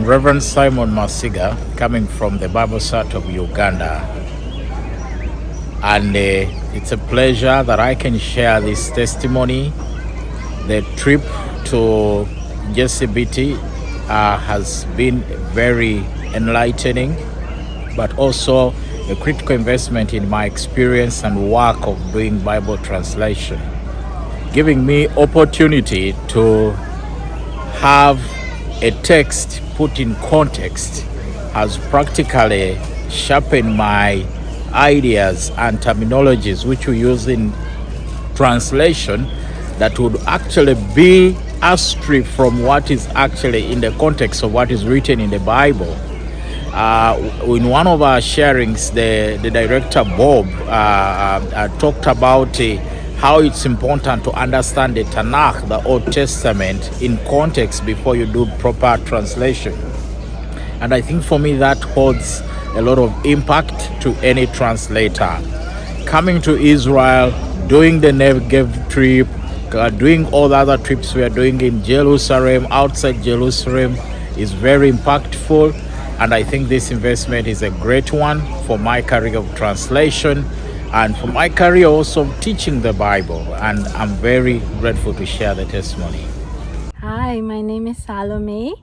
I'm Reverend Simon Masiga, coming from the Bible Sat of Uganda. And it's a pleasure that I can share this testimony. The trip to JCBT has been very enlightening, but also a critical investment in my experience and work of doing Bible translation, giving me opportunity to have a text put in context has practically sharpened my ideas and terminologies which we use in translation that would actually be astray from what is actually in the context of what is written in the Bible. In one of our sharings, the director Bob talked about how it's important to understand the Tanakh, the Old Testament, in context before you do proper translation. And I think for me that holds a lot of impact to any translator. Coming to Israel, doing the Negev trip, doing all the other trips we are doing in Jerusalem, outside Jerusalem, is very impactful. And I think this investment is a great one for my career of translation and for my career also of teaching the Bible. And I'm very grateful to share the testimony. Hi, my name is Salome.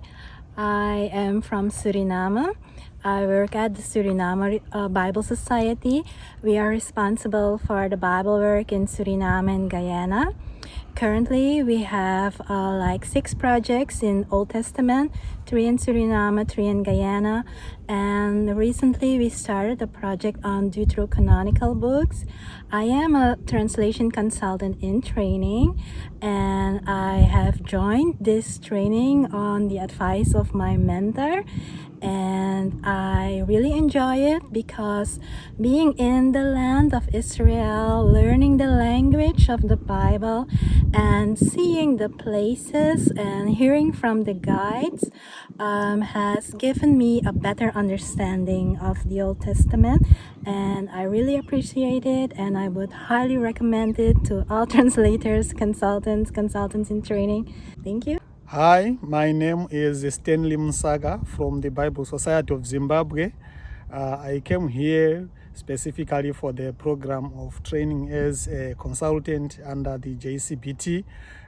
I am from Suriname. I work at the Suriname Bible Society. We are responsible for the Bible work in Suriname and Guyana. Currently, we have like 6 projects in Old Testament, 3 in Suriname, 3 in Guyana, and recently we started a project on Deuterocanonical books. I am a translation consultant in training, and I have joined this training on the advice of my mentor, and I really enjoy it because being in the land of Israel, learning the language of the Bible, and seeing the places and hearing from the guides has given me a better understanding of the Old Testament, and I really appreciate it, and I would highly recommend it to all translators, consultants in training. Thank you. Hi, my name is Stanley Msaga from the Bible Society of Zimbabwe. I came here specifically for the program of training as a consultant under the JCBT.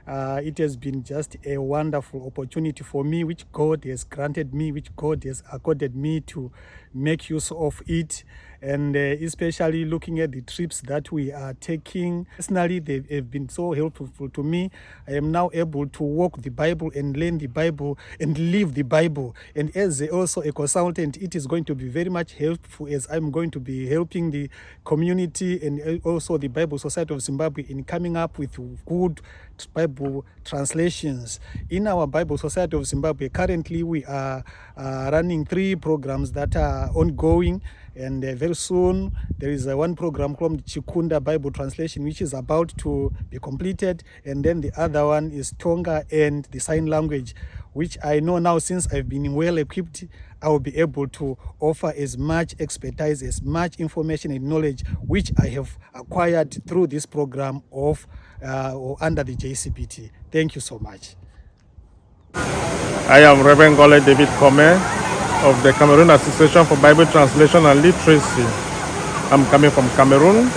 It has been just a wonderful opportunity for me, which God has granted me, which God has accorded me to make use of it. And especially looking at the trips that we are taking. Personally, they have been so helpful to me. I am now able to walk the Bible and learn the Bible and live the Bible. And as also a consultant, it is going to be very much helpful as I'm going to be helping the community and also the Bible Society of Zimbabwe in coming up with good Bible translations. In our Bible Society of Zimbabwe, currently we are running 3 programs that are ongoing. And very soon there is one program called Chikunda Bible Translation, which is about to be completed. And then the other one is Tonga and the sign language, which I know now, since I've been well equipped, I will be able to offer as much expertise, as much information and knowledge which I have acquired through this program of or under the JCBT. Thank you so much. I am Reverend Gole David Kome of the Cameroon Association for Bible Translation and Literacy. I'm coming from Cameroon.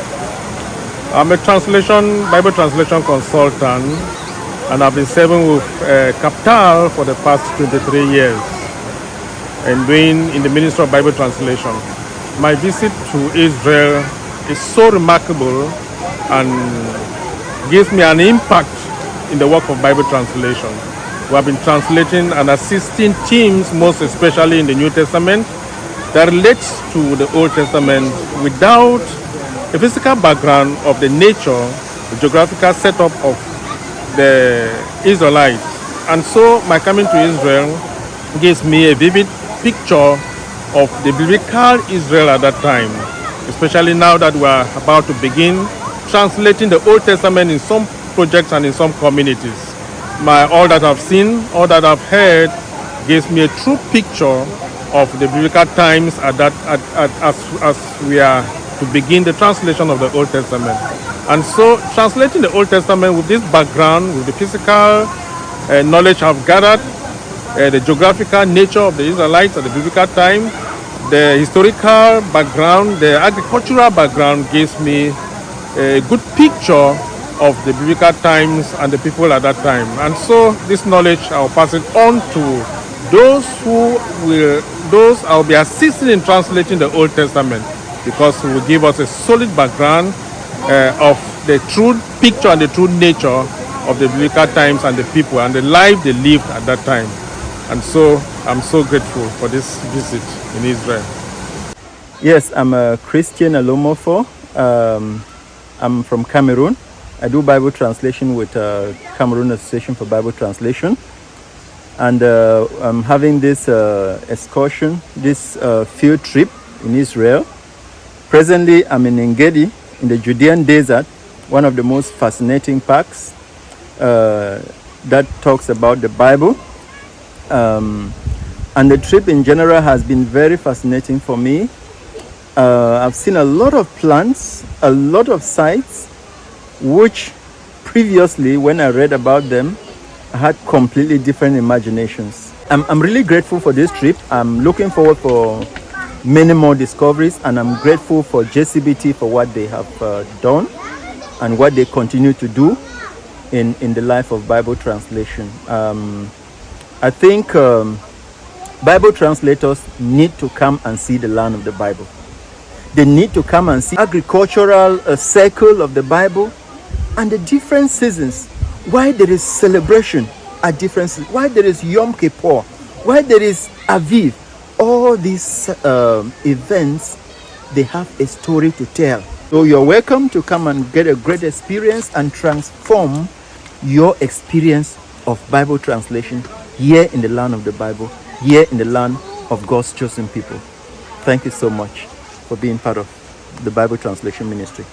I'm a Bible translation consultant, and I've been serving with Capital for the past 23 years and doing in the Ministry of Bible Translation. My visit to Israel is so remarkable and gives me an impact in the work of Bible translation. We have been translating and assisting teams, most especially in the New Testament, that relates to the Old Testament without a physical background of the nature, the geographical setup of the Israelites. And so my coming to Israel gives me a vivid picture of the biblical Israel at that time, especially now that we are about to begin translating the Old Testament in some projects and in some communities. All that I've seen, all that I've heard gives me a true picture of the biblical times as we are to begin the translation of the Old Testament. And so translating the Old Testament with this background, with the physical knowledge I've gathered, the geographical nature of the Israelites at the biblical time, the historical background, the agricultural background gives me a good picture of the biblical times and the people at that time. And so this knowledge, I'll pass it on to those I'll be assisting in translating the Old Testament, because it will give us a solid background of the true picture and the true nature of the biblical times and the people and the life they lived at that time. And so I'm so grateful for this visit in Israel. Yes, I'm a Christian Alomofo. I'm from Cameroon. I do Bible translation with Cameroon Association for Bible Translation. And I'm having this excursion, this field trip in Israel. Presently, I'm in Engedi, in the Judean desert, one of the most fascinating parks that talks about the Bible. And the trip in general has been very fascinating for me. I've seen a lot of plants, a lot of sites, which previously, when I read about them, I had completely different imaginations. I'm really grateful for this trip. I'm looking forward for many more discoveries, and I'm grateful for JCBT for what they have done and what they continue to do in the life of Bible translation. I think Bible translators need to come and see the land of the Bible. They need to come and see agricultural circle of the Bible and the different seasons. Why there is celebration at different seasons. Why there is Yom Kippur. Why there is Aviv. All these events, they have a story to tell. So you're welcome to come and get a great experience and transform your experience of Bible translation here in the land of the Bible, here in the land of God's chosen people. Thank you so much for being part of the Bible translation ministry.